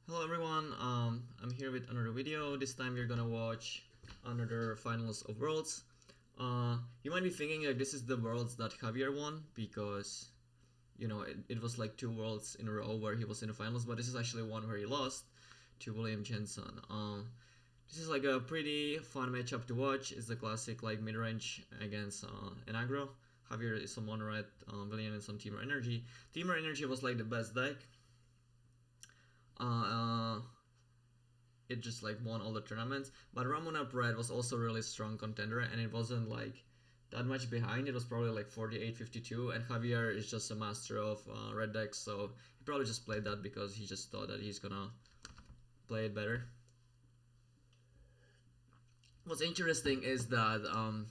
Hello everyone, I'm here with another video. This time we're gonna watch another finals of Worlds. You might be thinking like this is the Worlds that Javier won because it was like two Worlds in a row where he was in the finals, but this is actually one where he lost to William Jensen. This is like a pretty fun matchup to watch. It's the classic like mid-range against an aggro. Javier is on mono red, William is on Teamer Energy. Teamer Energy was like the best deck. Uh, it just like won all the tournaments. But Ramon Up Red was also a really strong contender, and it wasn't like that much behind. It was probably like 48-52, and Javier is just a master of red decks, so he probably just played that because he just thought that he's gonna play it better. What's interesting is that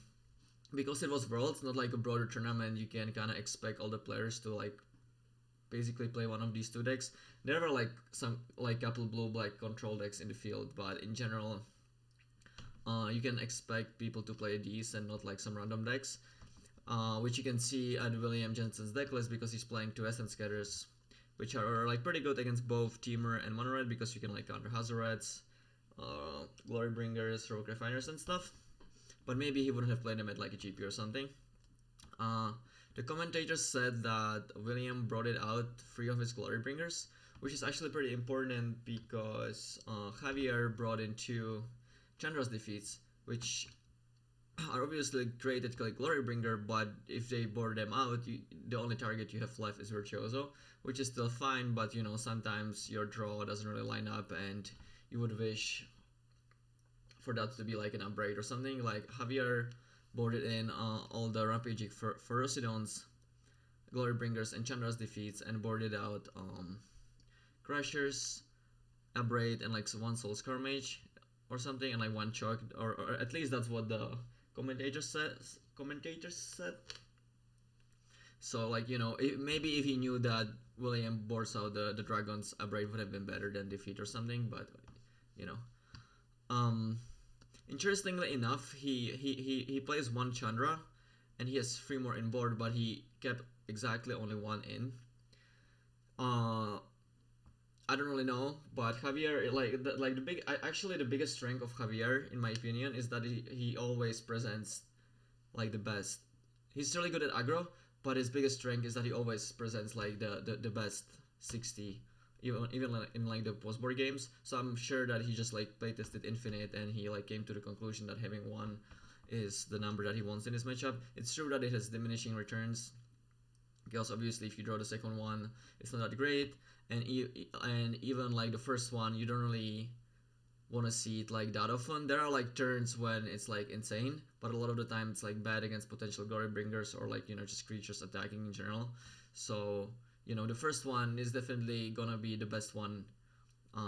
because it was Worlds, not like a broader tournament, you can kind of expect all the players to like basically play one of these two decks. There were like some like couple blue-black control decks in the field, but in general, you can expect people to play these and not like some random decks, which you can see at William Jensen's deck list because he's playing two Essence Scatters, which are like pretty good against both Teamer and Mono Red because you can like counter Hazards, Glory Bringers, Rogue Refiners and stuff. But maybe he wouldn't have played them at like a GP or something. The commentators said that William brought it out 3 of his Glory Bringers, which is actually pretty important because Javier brought in 2 Chandra's defeats, which are obviously great at like Glory Bringer, but if they board them out, the only target you have left is Virtuoso, which is still fine, but sometimes your draw doesn't really line up and you would wish for that to be like an upgrade or something. Like Javier boarded in all the Rampaging Ferocidons, Glory Bringers, and Chandra's defeats, and boarded out Crashers, Abrade, and like one Soul Scar Mage or something, and like one Chuck, or at least that's what the commentators said. So like maybe if he knew that William boards out the dragons, Abrade would have been better than defeat or something, but you know. Interestingly enough, he plays one Chandra, and he has 3 more in board, but he kept exactly only 1 in. I don't really know, but Javier actually the biggest strength of Javier, in my opinion, is that he always presents like the best. He's really good at aggro, but his biggest strength is that he always presents like the best 60 even in like the post-board games. So I'm sure that he just like playtested Infinite and he like came to the conclusion that having 1 is the number that he wants in his matchup. It's true that it has diminishing returns because obviously if you draw the second one, it's not that great, and even like the first one, you don't really want to see it like that often. There are like turns when it's like insane, but a lot of the time it's like bad against potential Glory Bringers or like just creatures attacking in general. So the first one is definitely gonna be the best one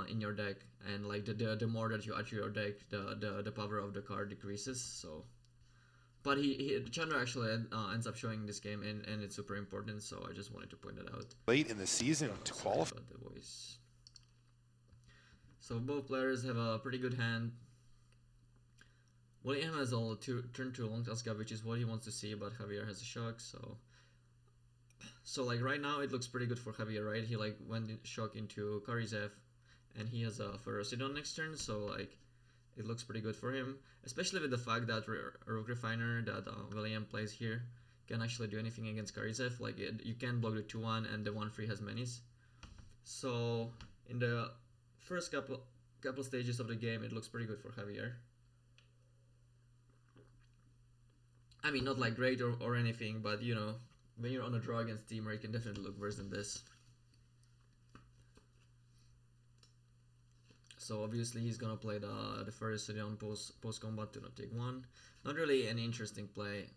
in your deck, and like the more that you add to your deck, the power of the card decreases. So, but Chandra actually ends up showing this game, and it's super important. So I just wanted to point that out. Late in the season to qualify. The voice. So both players have a pretty good hand. William has all turn to long task, which is what he wants to see, but Javier has a shock, so like right now it looks pretty good for Javier, right? He like went in shock into Karizev, and he has a Ferocidon next turn, so like it looks pretty good for him, especially with the fact that Rogue Refiner that William plays here can actually do anything against Karizev. Like you can block the 2-1 and the 1-3 has minis. So in the first couple stages of the game, it looks pretty good for Javier. I mean, not like great or anything, but when you're on a draw against Teamer, it can definitely look worse than this. So obviously he's gonna play the first Sedion post combat to not take 1. Not really any interesting play.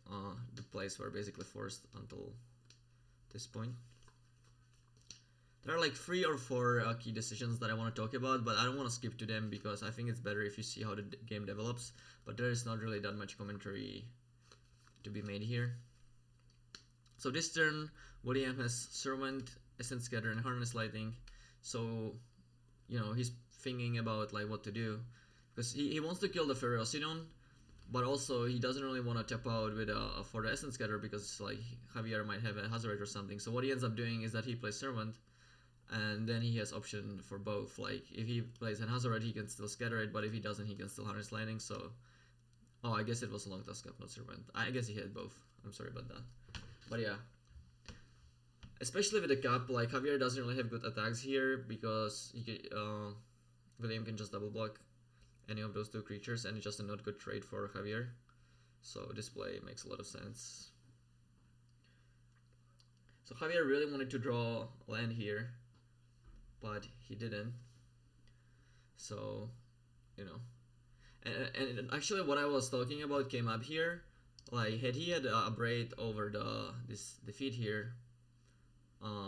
The plays were basically forced until this point. There are like 3 or 4 key decisions that I want to talk about, but I don't want to skip to them because I think it's better if you see how the game develops. But there is not really that much commentary to be made here. So this turn, William has Servant, Essence Scatter, and Harness Lighting. So, he's thinking about like what to do, because he wants to kill the Ferocidon, but also he doesn't really want to tap out with for the Essence Scatter because like Javier might have a Hazard or something. So what he ends up doing is that he plays Servant, and then he has option for both. Like if he plays an Hazard, he can still scatter it, but if he doesn't, he can still harness lightning. So, oh, I guess it was a long task up, not servant. I guess he had both. I'm sorry about that. But yeah, especially with the cap, like Javier doesn't really have good attacks here because William can just double block any of those two creatures, and it's just a not good trade for Javier. So this play makes a lot of sense. So Javier really wanted to draw land here, but he didn't. So, you know, and actually what I was talking about came up here. Like had he had a braid over this defeat here,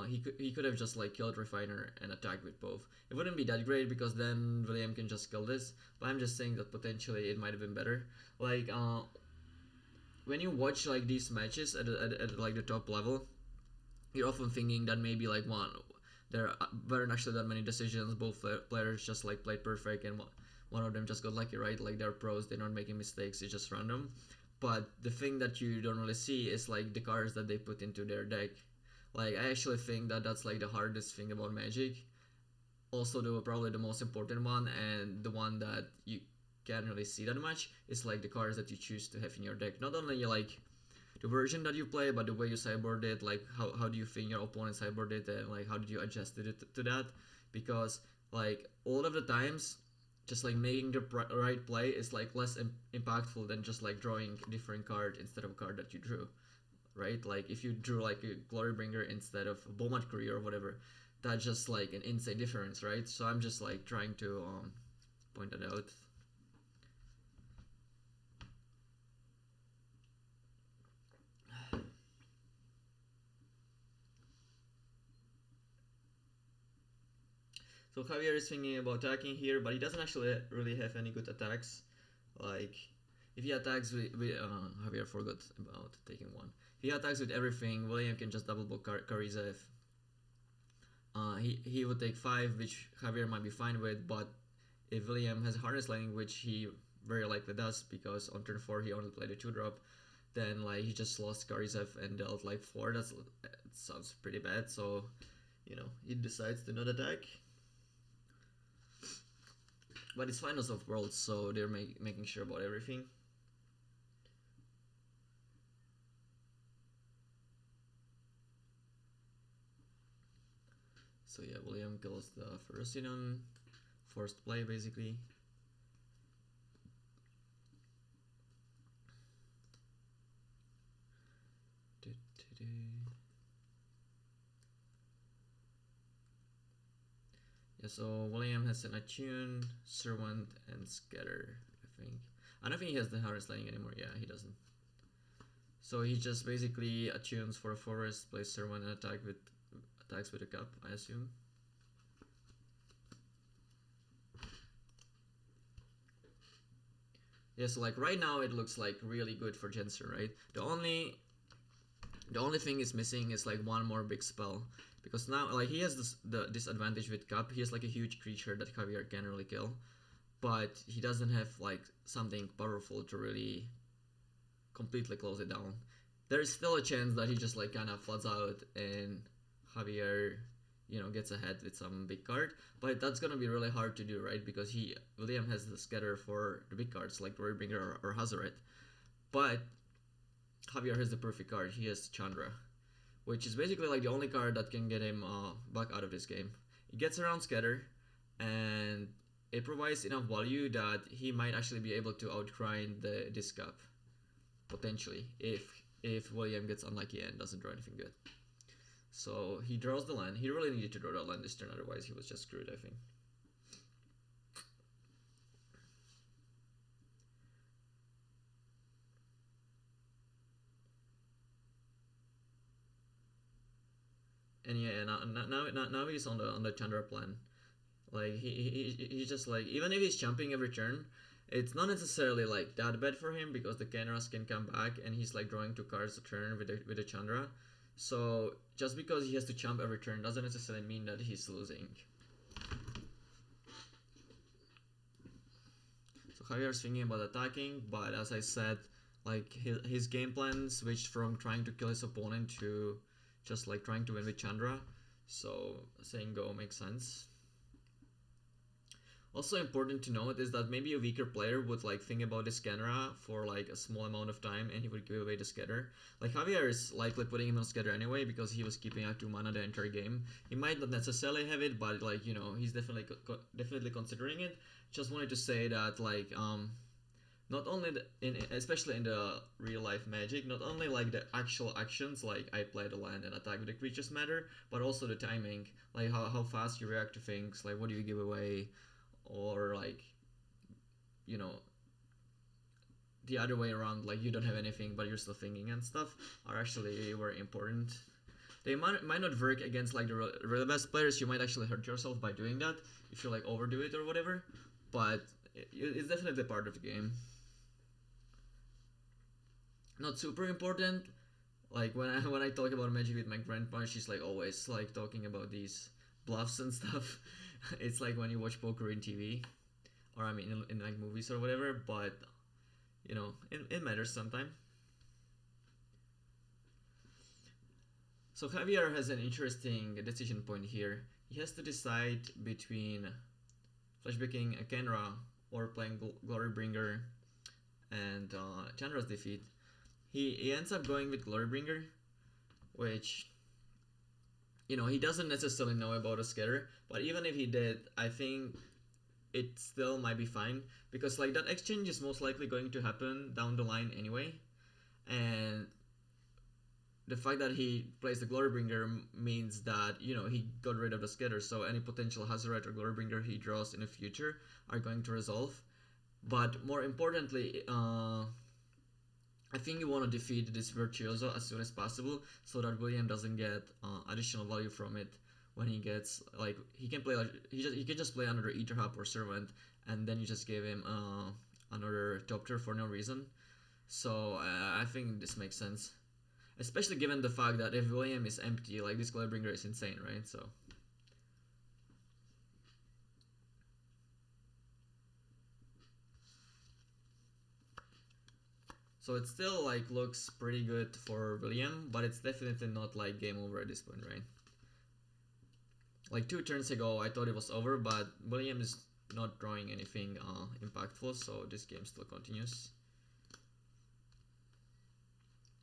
he could have just like killed Refiner and attacked with both. It wouldn't be that great because then William can just kill this. But I'm just saying that potentially it might have been better. Like when you watch like these matches at like the top level, you're often thinking that maybe like there weren't actually that many decisions. Both players just like played perfect, and one of them just got lucky, right? Like they're pros, they're not making mistakes, it's just random. But the thing that you don't really see is like the cards that they put into their deck. Like I actually think that that's like the hardest thing about Magic. Also, probably the most important one, and the one that you can't really see that much is like the cards that you choose to have in your deck. Not only like the version that you play, but the way you sideboard it. Like how do you think your opponent sideboard it, and like how did you adjust it to that? Because like all of the times, just like making the right play is like less impactful than just like drawing a different card instead of a card that you drew, right? Like if you drew like a Glorybringer instead of a Beaumont Courier or whatever, that's just like an insane difference, right? So I'm just like trying to point that out. So Javier is thinking about attacking here, but he doesn't actually really have any good attacks. Like, if he attacks with Javier forgot about taking one. If he attacks with everything, William can just double block Karizev. He would take 5, which Javier might be fine with, but if William has Harness Lightning, which he very likely does, because on turn 4 he only played a 2-drop, then like he just lost Karizev and dealt like 4. That sounds pretty bad, so, you know, he decides to not attack. But it's Finals of Worlds, so they're making sure about everything. So yeah, William kills the Ferocinon. Forced play, basically. Yeah, so William has an Attune, Servant, and Scatter, I think. I don't think he has the Harvest Lightning anymore. Yeah, he doesn't. So he just basically attunes for a forest, plays Servant, and attacks with a cup, I assume. Yeah, so like right now it looks like really good for Jensen, right? The only thing is missing is like one more big spell. Because now, like, he has the disadvantage with Cup. He has like a huge creature that Javier can really kill, but he doesn't have like something powerful to really completely close it down. There is still a chance that he just like kind of floods out and Javier, you know, gets ahead with some big card, but that's gonna be really hard to do, right? Because William has the scatter for the big cards like Glorybringer or Hazoret, but Javier has the perfect card. He has Chandra, which is basically like the only card that can get him back out of this game. It gets around Scatter, and it provides enough value that he might actually be able to outgrind this Cup, potentially, if William gets unlucky and doesn't draw anything good. So he draws the land. He really needed to draw that land this turn, otherwise he was just screwed, I think. And yeah, now he's on the Chandra plan. Like he's just like, even if he's jumping every turn, it's not necessarily like that bad for him because the Kenras can come back and he's like drawing 2 cards a turn with a Chandra. So just because he has to jump every turn doesn't necessarily mean that he's losing. So Javier's thinking about attacking, but as I said, like his game plan switched from trying to kill his opponent to just like trying to win with Chandra. So saying go makes sense. Also important to note is that maybe a weaker player would like think about his scanner for like a small amount of time and he would give away the scatter. Like Javier is likely putting him on scatter anyway because he was keeping out 2 mana the entire game. He might not necessarily have it, but like he's definitely definitely considering it. Just wanted to say that like not only especially in the real life Magic, not only like the actual actions like I play the land and attack with the creatures matter, but also the timing, like how fast you react to things, like what do you give away, or like you know the other way around, like you don't have anything but you're still thinking and stuff, are actually very important. They might not work against like the really best players. You might actually hurt yourself by doing that if you like overdo it or whatever, but it's definitely part of the game. Not super important. Like when I talk about Magic with my grandpa, she's like always like talking about these bluffs and stuff. It's like when you watch poker in TV, or I mean in like movies or whatever. But it matters sometimes. So Javier has an interesting decision point here. He has to decide between flashbacking a Kenra or playing Glorybringer and Chandra's defeat. He ends up going with Glorybringer, which he doesn't necessarily know about a scatter, but even if he did, I think it still might be fine because like that exchange is most likely going to happen down the line anyway, and the fact that he plays the Glorybringer means that he got rid of the scatter, so any potential Hazoret or Glorybringer he draws in the future are going to resolve. But more importantly, I think you want to defeat this Virtuoso as soon as possible so that William doesn't get additional value from it when he gets like he can play like he can just play another Ether Hub or Servant, and then you just give him another Doctor for no reason. So I think this makes sense, especially given the fact that if William is empty, like this Glorybringer is insane, right? So it still like looks pretty good for William, but it's definitely not like game over at this point, right? Like 2 turns ago, I thought it was over, but William is not drawing anything impactful, so this game still continues.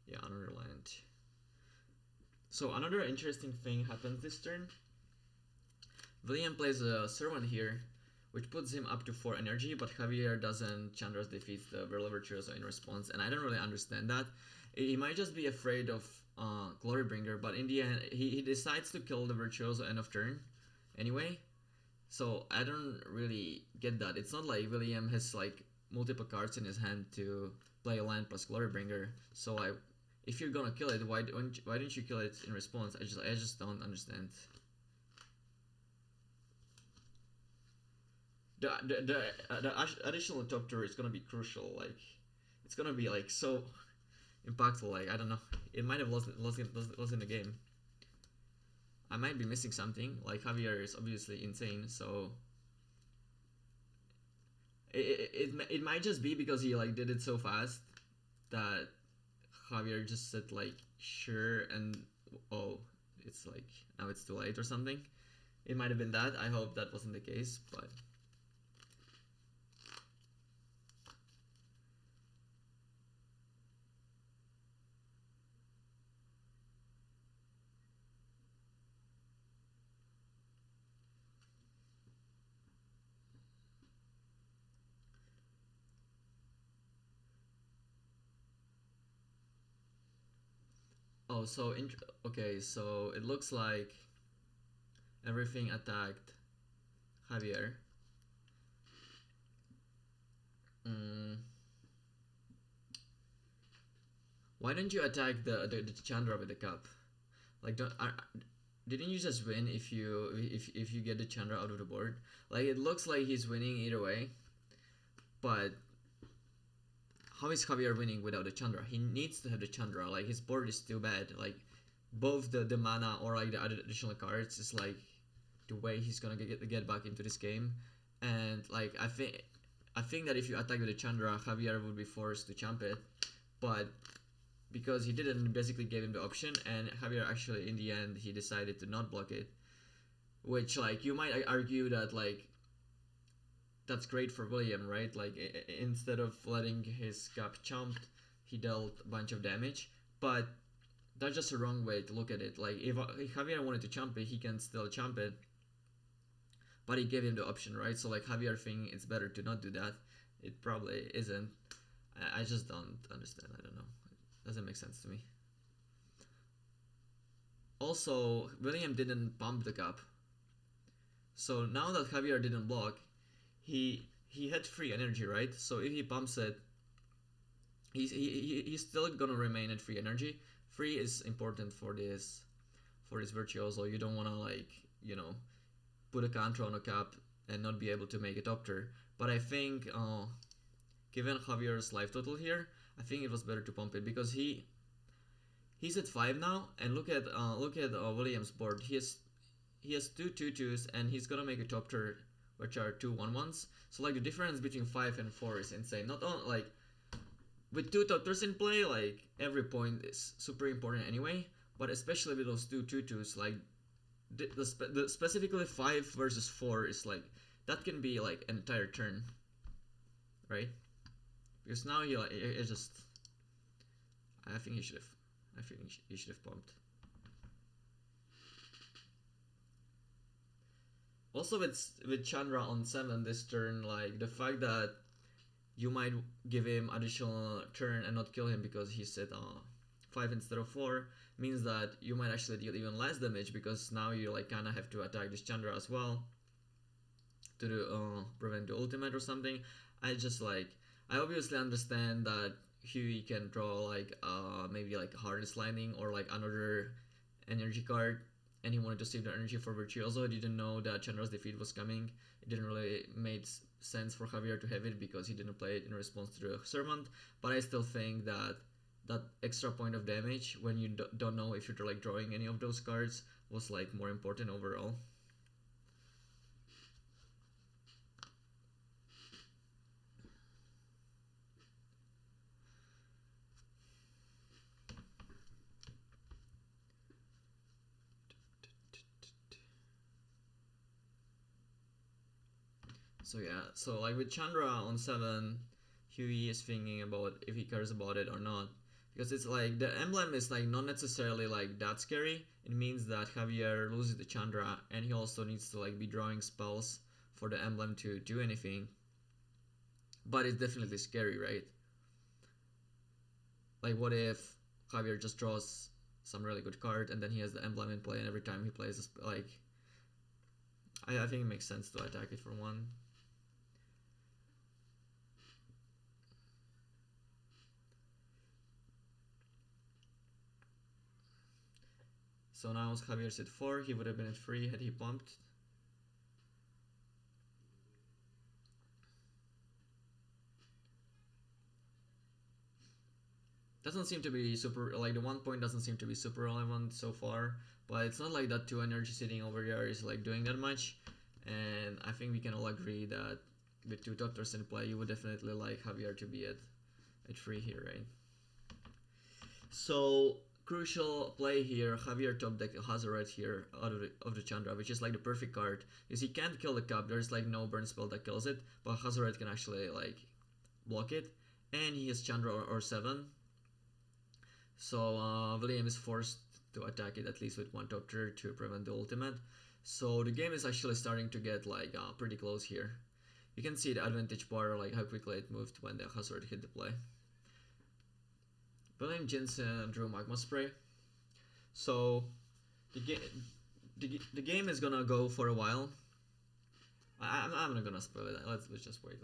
Yeah, another land. So another interesting thing happens this turn. William plays a Servant here, which puts him up to 4 energy, but Javier doesn't. Chandra's defeats the Virtuoso in response, and I don't really understand that. He might just be afraid of Glorybringer, but in the end, he decides to kill the Virtuoso end of turn anyway. So I don't really get that. It's not like William has like multiple cards in his hand to play a land plus Glorybringer. So if you're gonna kill it, why don't you kill it in response? I just don't understand. The additional Doctor is gonna be crucial. Like, it's gonna be like so impactful. Like, I don't know. It might have lost in the game. I might be missing something. Like Javier is obviously insane, so it might just be because he like did it so fast that Javier just said like sure, and oh, it's like now it's too late or something. It might have been that. I hope that wasn't the case, but. Oh, okay, so it looks like everything attacked Javier. Why don't you attack the Chandra with the cup? Like, didn't you just win if you get the Chandra out of the board? Like, it looks like he's winning either way, but how is Javier winning without the Chandra? He needs to have the Chandra. Like, his board is too bad. Like, both the mana or like the additional cards is like the way he's gonna get back into this game. And like I think that if you attack with the Chandra, Javier would be forced to champ it. But because he didn't basically gave him the option, and Javier actually in the end he decided to not block it, which like you might argue that like that's great for William, right? Like instead of letting his cap chumped, he dealt a bunch of damage, but that's just a wrong way to look at it. Like if Javier wanted to chump it, he can still chump it, but he gave him the option, right? So like Javier think it's better to not do that. It probably isn't. I just don't understand. I don't know. It doesn't make sense to me. Also, William didn't pump the cap. So now that Javier didn't block, he had free energy, right? So if he pumps it, he's still gonna remain at free energy. Free is important for this virtuoso. You don't wanna like put a counter on a cap and not be able to make a doctor. But I think given Javier's life total here, I think it was better to pump it because he's at 5 now, and look at William's board. He has two 2/2s, and he's gonna make a top tier, which are two 1/1s. So like the difference between 5 and 4 is insane. Not only like with two top tiers in play, like every point is super important anyway. But especially with those two 2/2s, like the specifically 5 versus 4 is like that can be like an entire turn, right? Because now it just I think he should have pumped. Also with Chandra on 7 this turn, like the fact that you might give him additional turn and not kill him because he's at 5 instead of 4 means that you might actually deal even less damage, because now you like kind of have to attack this Chandra as well to do, prevent the ultimate or something. I obviously understand that Huey can draw like maybe like a Harness Lightning or like another energy card, and he wanted to save the energy for Virtuoso. He didn't know that Chandra's defeat was coming. It didn't really make sense for Javier to have it because he didn't play it in response to the Servant. But I still think that that extra point of damage when you don't know if you're like drawing any of those cards was like more important overall. So yeah, so like with Chandra on 7, Huey is thinking about if he cares about it or not. Because it's like the emblem is like not necessarily like that scary. It means that Javier loses the Chandra, and he also needs to like be drawing spells for the emblem to do anything. But it's definitely scary, right? Like what if Javier just draws some really good card and then he has the emblem in play, and every time he plays this, like I think it makes sense to attack it for 1. So now Javier's at 4, he would have been at 3 had he pumped. Doesn't seem to be super, like the 1 point doesn't seem to be super relevant so far, but it's not like that 2 energy sitting over there is like doing that much, and I think we can all agree that with 2 doctors in play, you would definitely like Javier to be at 3 here, right? So crucial play here, Javier top deck Hazoret here out of the Chandra, which is like the perfect card, because he can't kill the cap, there's like no burn spell that kills it, but Hazoret can actually like block it, and he has Chandra or 7. So William is forced to attack it at least with 1 top tier to prevent the ultimate. So the game is actually starting to get like pretty close here. You can see the advantage bar, like how quickly it moved when the Hazard hit the play. William Jensen drew Magma Spray. So the game is gonna go for a while. I'm not gonna spoil it. Let's just wait.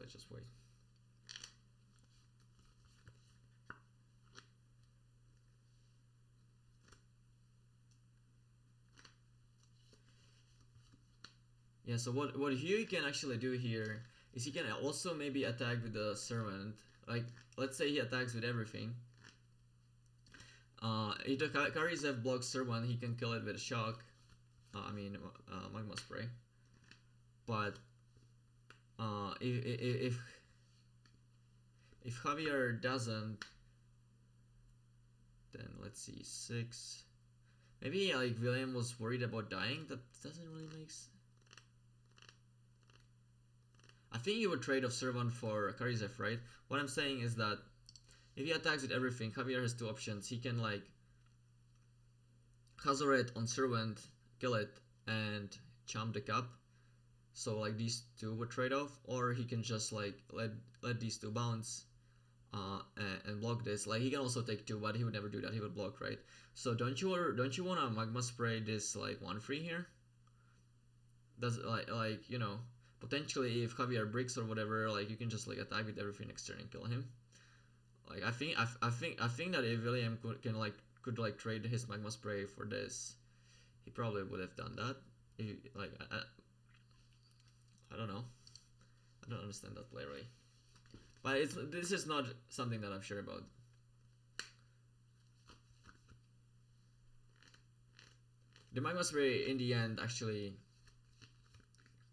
Yeah, so what Huey can actually do here is he can also maybe attack with the Servant. Like, let's say he attacks with everything. If the Karizev blocks Servant, he can kill it with a Shock. Magma Spray. But if Javier doesn't Then let's see, 6. Maybe like William was worried about dying. That doesn't really make sense. I think you would trade off Servant for Karizev, right? What I'm saying is that if he attacks with everything, Javier has 2 options. He can like Hazoret on Servant, kill it, and chump the cup. So like these 2 would trade off, or he can just like let these 2 bounce and block this. Like he can also take 2, but he would never do that. He would block, right? So don't you want to Magma Spray this like 1-3 here? Does like you know, potentially if Javier bricks or whatever, like you can just like attack with everything next turn and kill him. Like I think that if William could trade his Magma Spray for this, he probably would have done that. If, like I don't know. I don't understand that play really. But this is not something that I'm sure about. The Magma Spray in the end actually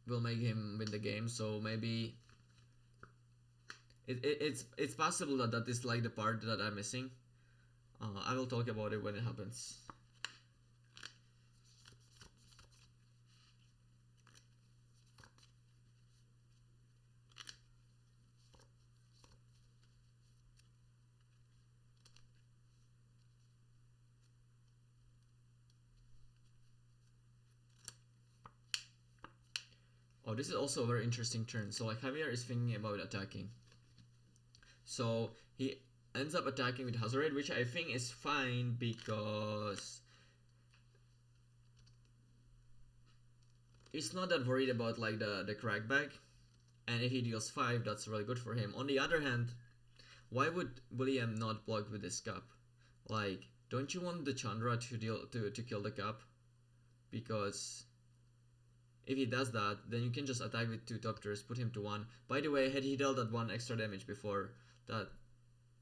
will make him win the game, so maybe it's possible that is like the part that I'm missing. I will talk about it when it happens. Oh, this is also a very interesting turn. So like Javier is thinking about attacking. So he ends up attacking with Hazoret, which I think is fine because he's not that worried about like the crackback. And if he deals 5, that's really good for him. On the other hand, why would William not block with this cup? Like, don't you want the Chandra to kill the cup? Because if he does that, then you can just attack with 2 top tiers, put him to 1. By the way, had he dealt that 1 extra damage before, that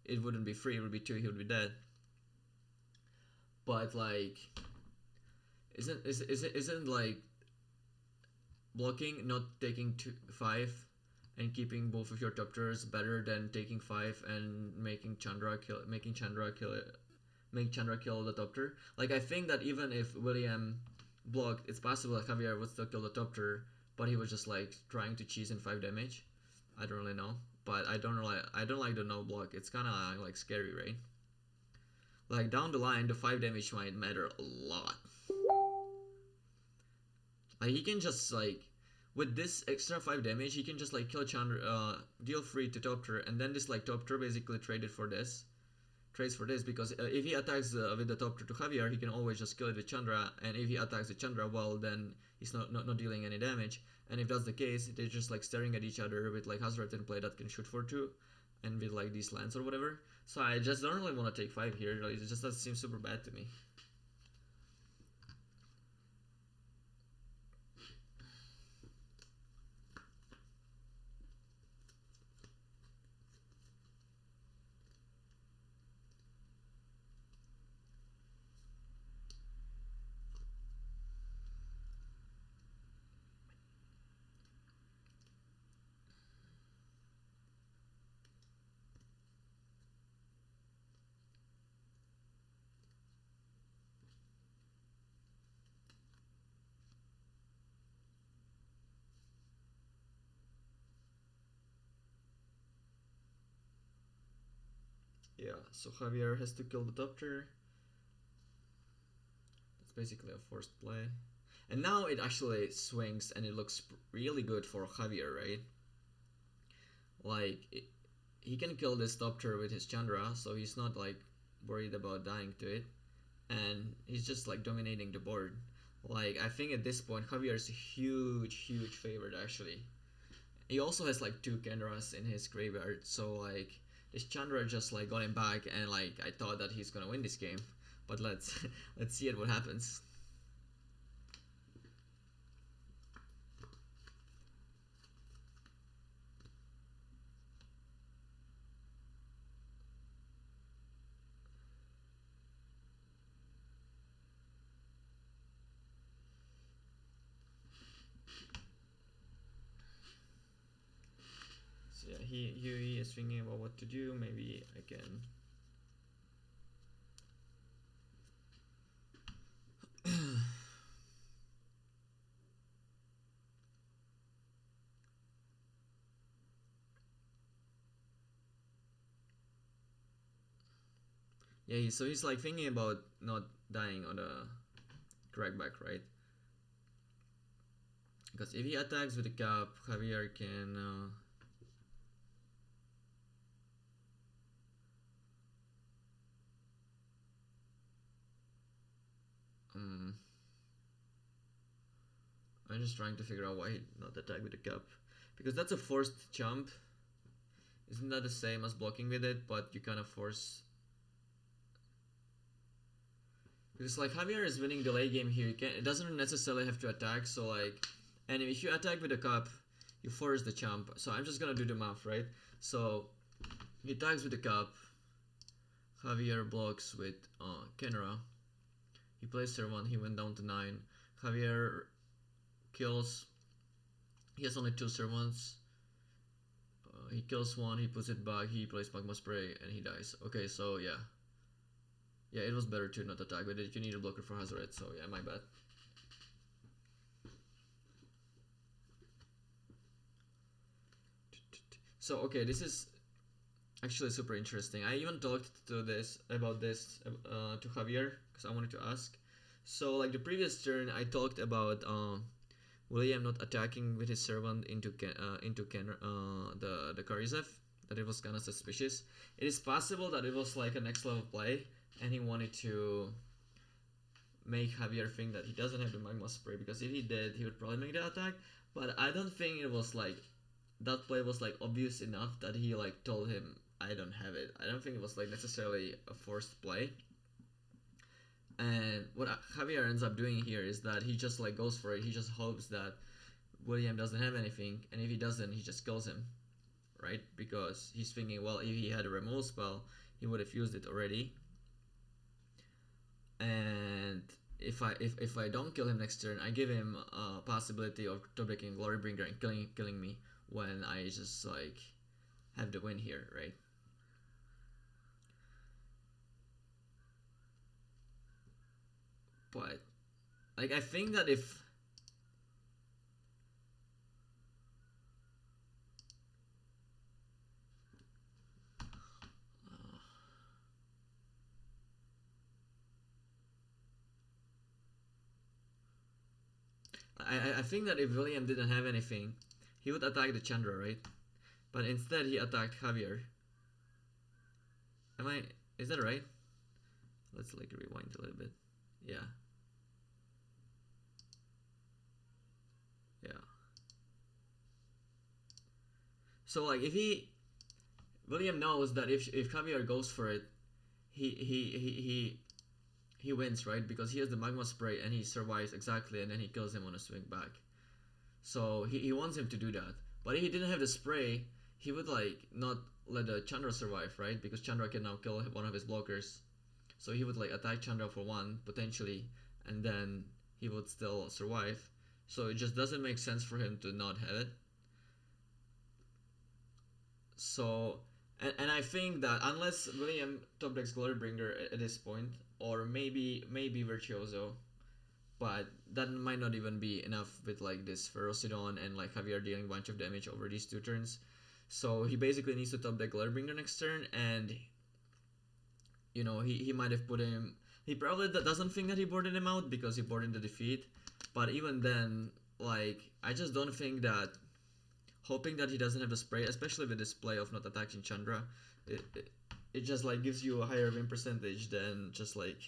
it wouldn't be 3, it would be 2, he would be dead. But like, isn't like blocking, not taking 5 and keeping both of your top tiers better than taking 5 and making Chandra kill the top tier? Like I think that even if William blocked, it's possible that Javier would still kill the top tier, but he was just like trying to cheese in 5 damage. I don't really know, but I don't like the no block. It's kind of like scary, right? Like down the line, the 5 damage might matter a lot. Like he can just like with this extra 5 damage, he can just like kill Chandra, deal 3 to top tier, and then this like top tier basically trades for this, because if he attacks with the top tier to Javier, he can always just kill it with Chandra, and if he attacks with Chandra, well then he's not dealing any damage. And if that's the case, they're just like staring at each other with like Hazoret in play that can shoot for 2, and with like these lands or whatever. So I just don't really want to take 5 here. Like, it just doesn't seem super bad to me. Yeah, so Javier has to kill the top tier. That's basically a forced play. And now it actually swings and it looks really good for Javier, right? Like, he can kill this top tier with his Chandra, so he's not like worried about dying to it. And he's just like dominating the board. Like, I think at this point, Javier is a huge favorite actually. He also has like 2 Kendras in his graveyard, so like this Chandra just like got him back, and like I thought that he's gonna win this game, but let's see what happens. So yeah, he is thinking about what to do. Maybe I can Yeah, so he's like thinking about not dying on the crackback, right? Because if he attacks with the cap, Javier can. I'm just trying to figure out why he not attack with the cap, because that's a forced jump. Isn't that the same as blocking with it? But you kind of force. Because like Javier is winning the late game here, it doesn't necessarily have to attack. So like, and if you attack with the cap, you force the jump. So I'm just gonna do the math, right? So he attacks with the cap. Javier blocks with Kenra. He plays turn 1, he went down to 9. Javier kills. He has only 2 servants. He kills 1, he puts it back, he plays Magma Spray, and he dies. Okay, so yeah. Yeah, it was better to not attack with it. You need a blocker for Hazoret, so yeah, my bad. So, okay, this is actually super interesting. I even talked about this to Javier, because I wanted to ask. So, like the previous turn, I talked about William not attacking with his servant into the Karizev. That it was kind of suspicious. It is possible that it was like a next level play, and he wanted to make Javier think that he doesn't have the Magma Spray, because if he did, he would probably make the attack. But I don't think it was like that play was like obvious enough that he like told him I don't have it. I don't think it was like necessarily a forced play. And what Javier ends up doing here is that he just like goes for it. He just hopes that William doesn't have anything, and if he doesn't, he just kills him, right? Because he's thinking, well, if he had a removal spell, he would have used it already. And if I don't kill him next turn, I give him a possibility of top-decking Glorybringer and killing me when I just like have the win here, right? But like I think that if I think that if William didn't have anything, he would attack the Chandra, right? But instead he attacked Javier. Is that right? Let's like rewind a little bit. Yeah. Yeah. So like if William knows that if Javier goes for it, he wins, right? Because he has the Magma Spray and he survives exactly, and then he kills him on a swing back. So he wants him to do that. But if he didn't have the spray, he would like not let the Chandra survive, right? Because Chandra can now kill one of his blockers. So he would like attack Chandra for 1 potentially, and then he would still survive. So it just doesn't make sense for him to not have it. So and I think that unless William top decks Glorybringer at this point, or maybe Virtuoso, but that might not even be enough with like this Ferocidon and like Javier dealing a bunch of damage over these 2 turns. So he basically needs to top deck Glorybringer next turn, and you know he might have put him. He probably doesn't think that he boarded him out because he boarded the defeat. But even then, like I just don't think that hoping that he doesn't have the spray, especially with this play of not attacking Chandra, it just like gives you a higher win percentage than just like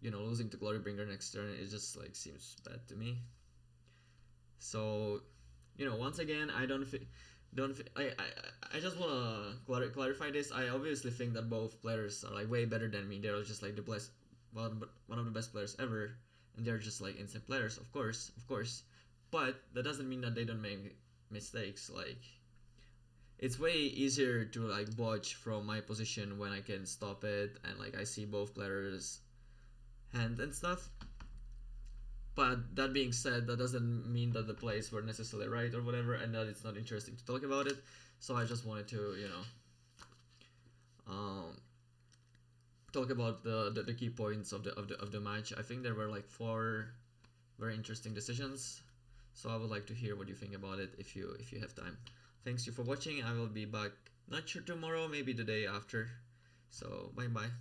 losing to Glorybringer next turn. It just like seems bad to me. So once again, I I just want to clarify this. I obviously think that both players are like way better than me. They're just like the best, one of the best players ever, and they're just like insane players, of course. But that doesn't mean that they don't make mistakes. Like it's way easier to like botch from my position when I can stop it, and like I see both players' hand and stuff. But that being said, that doesn't mean that the plays were necessarily right or whatever, and that it's not interesting to talk about it. So I just wanted to, talk about the key points of the match. I think there were like 4 very interesting decisions. So I would like to hear what you think about it if you have time. Thanks you for watching. I will be back, not sure tomorrow, maybe the day after. So bye bye.